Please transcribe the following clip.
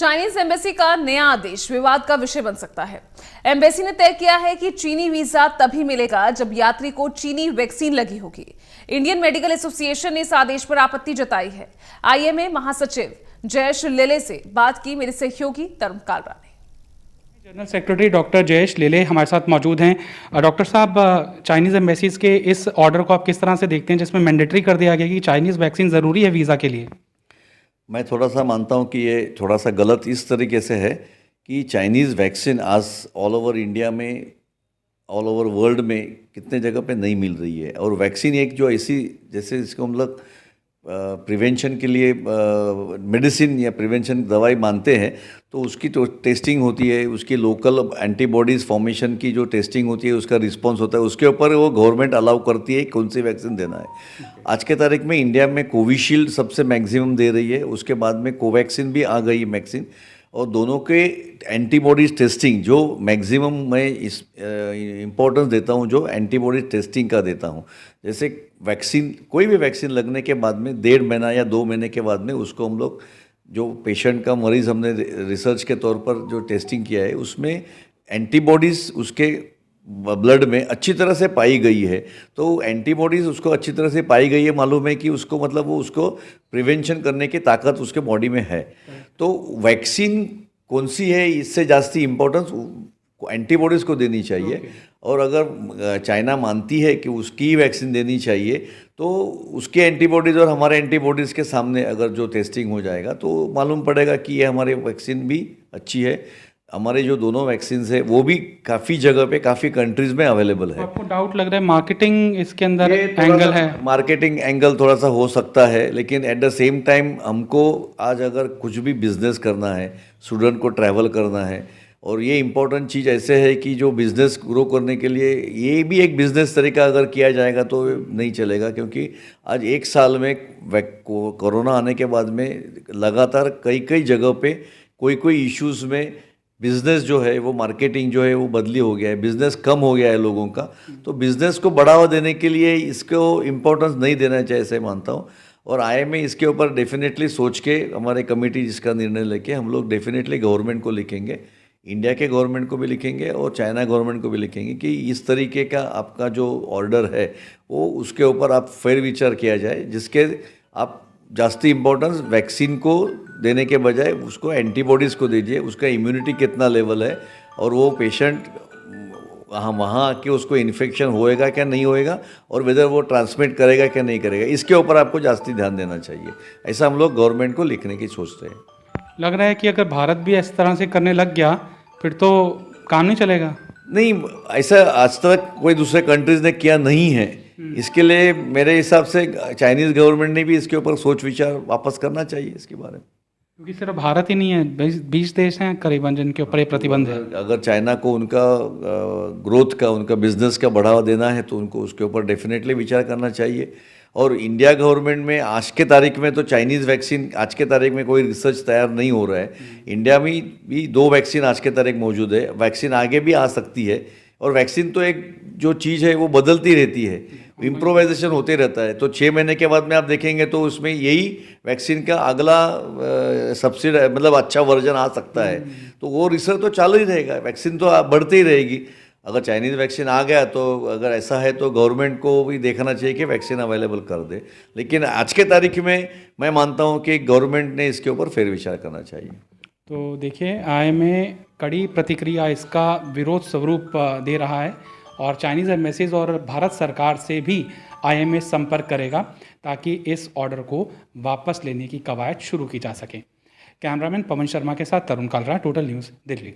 Chinese embassy का नया आदेश विवाद का विषय बन सकता है। एम्बेसी ने तय किया है कि चीनी वीजा तभी मिलेगा जब यात्री को चीनी वैक्सीन लगी होगी। इंडियन मेडिकल एसोसिएशन ने इस आदेश पर आपत्ति जताई है। आईएमए महासचिव जयेश लेले से बात की मेरे सहयोगी तरुण कालरा ने। जनरल सेक्रेटरी डॉक्टर जयेश लेले हमारे साथ मौजूद हैं। डॉक्टर साहब, चाइनीज़ एम्बेसीज के इस ऑर्डर को आप किस तरह से देखते हैं जिसमें मैंडेटरी कर दिया गया कि चाइनीज़ वैक्सीन ज़रूरी है वीज़ा के लिए? मैं थोड़ा सा मानता हूँ कि ये थोड़ा सा गलत इस तरीके से है कि चाइनीज़ वैक्सीन आज ऑल ओवर इंडिया में, ऑल ओवर वर्ल्ड में कितने जगह पे नहीं मिल रही है। और वैक्सीन एक जो ऐसी, जैसे इसको हम लोग प्रिवेंशन के लिए मेडिसिन या प्रिवेंशन दवाई मानते हैं, तो उसकी तो टेस्टिंग होती है, उसकी लोकल एंटीबॉडीज़ फॉर्मेशन की जो टेस्टिंग होती है, उसका रिस्पांस होता है, उसके ऊपर वो गवर्नमेंट अलाउ करती है कौन सी वैक्सीन देना है। आज के तारीख में इंडिया में कोविशील्ड सबसे मैक्सिमम दे रही है, उसके बाद में कोवैक्सीन भी आ गई वैक्सीन, और दोनों के एंटीबॉडीज़ टेस्टिंग जो मैक्सिमम मैं इस इम्पोर्टेंस देता हूँ, जो एंटीबॉडीज टेस्टिंग का देता हूँ। जैसे वैक्सीन, कोई भी वैक्सीन लगने के बाद में 1.5 महीना या 2 महीने के बाद में उसको हम लोग, जो पेशेंट का मरीज़ हमने रिसर्च के तौर पर जो टेस्टिंग किया है, उसमें एंटीबॉडीज़ उसके ब्लड में अच्छी तरह से पाई गई है। तो एंटीबॉडीज़ उसको अच्छी तरह से पाई गई है, मालूम है कि उसको मतलब वो उसको प्रिवेंशन करने की ताकत उसके बॉडी में है। तो वैक्सीन कौन सी है, इससे जास्ती इम्पोर्टेंस एंटीबॉडीज़ को देनी चाहिए। और अगर चाइना मानती है कि उसकी वैक्सीन देनी चाहिए, तो उसके एंटीबॉडीज़ और हमारे एंटीबॉडीज़ के सामने अगर जो टेस्टिंग हो जाएगा तो मालूम पड़ेगा कि ये हमारी वैक्सीन भी अच्छी है। हमारे जो दोनों वैक्सीन है वो भी काफ़ी जगह पे, काफ़ी कंट्रीज़ में अवेलेबल है। आपको डाउट लग रहा है मार्केटिंग इसके अंदर एंगल है? मार्केटिंग एंगल थोड़ा सा हो सकता है, लेकिन एट द सेम टाइम हमको आज अगर कुछ भी बिजनेस करना है, स्टूडेंट को ट्रैवल करना है, और ये इम्पोर्टेंट चीज़ ऐसे है कि जो बिज़नेस ग्रो करने के लिए ये भी एक बिज़नेस तरीका अगर किया जाएगा तो नहीं चलेगा। क्योंकि आज 1 साल में कोरोना आने के बाद में लगातार कई जगह पे कोई इश्यूज़ में बिज़नेस जो है वो, मार्केटिंग जो है वो बदली हो गया है, बिज़नेस कम हो गया है लोगों का। तो बिज़नेस को बढ़ावा देने के लिए इसको इम्पोर्टेंस नहीं देना चाहिए, ऐसे मानता हूँ। और आईएमए इसके ऊपर डेफिनेटली सोच के, हमारे कमेटी जिसका निर्णय लेके हम लोग डेफिनेटली गवर्नमेंट को लिखेंगे, इंडिया के गवर्नमेंट को भी लिखेंगे और चाइना गवर्नमेंट को भी लिखेंगे कि इस तरीके का आपका जो ऑर्डर है वो, उसके ऊपर आप फेर विचार किया जाए, जिसके आप जास्ती इम्पोर्टेंस वैक्सीन को देने के बजाय उसको एंटीबॉडीज़ को दीजिए। उसका इम्यूनिटी कितना लेवल है, और वो पेशेंट वहाँ आके उसको इन्फेक्शन होएगा क्या नहीं होएगा, और वेदर वो ट्रांसमिट करेगा क्या नहीं करेगा, इसके ऊपर आपको जास्ती ध्यान देना चाहिए। ऐसा हम लोग गवर्नमेंट को लिखने की सोचते हैं। लग रहा है कि अगर भारत भी इस तरह से करने लग गया फिर तो काम नहीं चलेगा। नहीं, ऐसा आज तक कोई दूसरे कंट्रीज़ ने किया नहीं है। इसके लिए मेरे हिसाब से चाइनीज़ गवर्नमेंट ने भी इसके ऊपर सोच विचार वापस करना चाहिए इसके बारे में। क्योंकि सिर्फ भारत ही नहीं है, 20 देश हैं करीबन जिनके ऊपर ये प्रतिबंध है। अगर चाइना को उनका ग्रोथ का, उनका बिजनेस का बढ़ावा देना है तो उनको उसके ऊपर डेफिनेटली विचार करना चाहिए। और इंडिया गवर्नमेंट में आज के तारीख में तो चाइनीज़ वैक्सीन, आज के तारीख में कोई रिसर्च तैयार नहीं हो रहा है। इंडिया में भी 2 वैक्सीन आज के तारीख मौजूद है। वैक्सीन आगे भी आ सकती है, और वैक्सीन तो एक जो चीज़ है वो बदलती रहती है, इम्प्रोवाइजेशन होते रहता है। तो 6 महीने के बाद में आप देखेंगे तो उसमें यही वैक्सीन का अगला सब्सिडी, मतलब अच्छा वर्जन आ सकता है। तो वो रिसर्च तो चालू ही रहेगा, वैक्सीन तो बढ़ती ही रहेगी। अगर चाइनीज़ वैक्सीन आ गया तो अगर ऐसा है तो गवर्नमेंट को भी देखना चाहिए कि वैक्सीन अवेलेबल कर दे। लेकिन आज के तारीख में मैं मानता हूँ कि गवर्नमेंट ने इसके ऊपर फेर विचार करना चाहिए। तो देखिए, आईएमए कड़ी प्रतिक्रिया, इसका विरोध स्वरूप दे रहा है, और चाइनीज़ एम्बेसीज और भारत सरकार से भी आईएमए संपर्क करेगा ताकि इस ऑर्डर को वापस लेने की कवायद शुरू की जा सके। कैमरामैन पवन शर्मा के साथ तरुण कालरा, टोटल न्यूज़, दिल्ली।